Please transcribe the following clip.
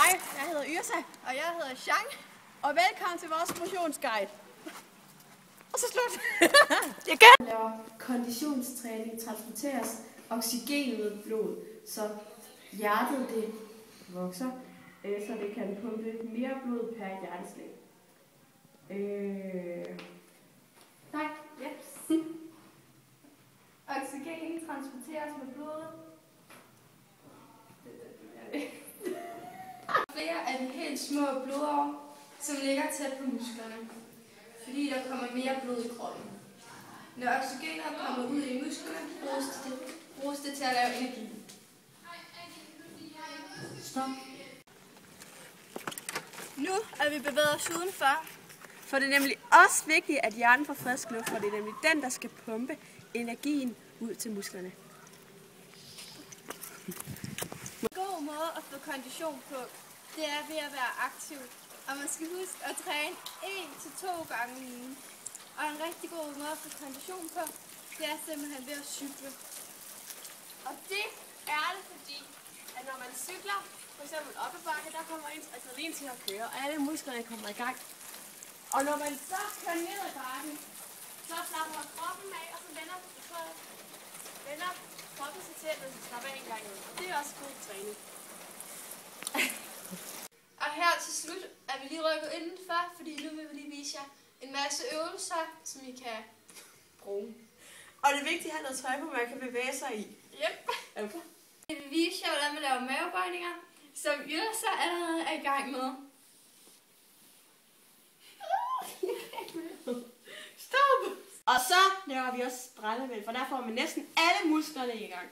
Hej, jeg hedder Yrsa. Og jeg hedder Jean. Og velkommen til vores motionsguide. Og så slut. Jeg kan. Laver konditionstræning transporteres oxygen ud i blodet, så hjertet det vokser, så det kan pumpe mere blod per hjerteslag. Tak. Yes. Oxygen transporteres med blodet. Flere af de helt små blodår, som ligger tæt på musklerne, fordi der kommer mere blod i kroppen. Når oxygenet kommer ud i musklerne, bruges det til at lave energi. Stop. Nu er vi bevæget os udenfor, for det er nemlig også vigtigt, at hjernen får frisk luft, for det er nemlig den, der skal pumpe energien ud til musklerne. En god måde at få kondition på, det er ved at være aktiv. Og man skal huske at træne 1 til 2 gange om ugen. Og en rigtig god måde at få kondition på, det er simpelthen ved at cykle. Og det er det, fordi at når man cykler, for eksempel op ad bakke, der kommer ens adrenalin til at køre, og alle musklerne kommer i gang. Og når man så kører ned ad bakken, så slapper kroppen af, og så vender kroppen sig til, at man skal slappe af en gang ud. Og det er også god træning. Og her til slut er vi lige rykket indenfor, fordi nu vil vi lige vise jer en masse øvelser, som I kan bruge. Og det er vigtigt at have noget tøj på, man kan bevæge sig i. Yep. Okay. Jeg vil vise jer, hvordan man laver mavebøjninger, som Yrsa allerede er i gang med. Stop! Og så laver vi også brændevæld, for der får man næsten alle musklerne i gang.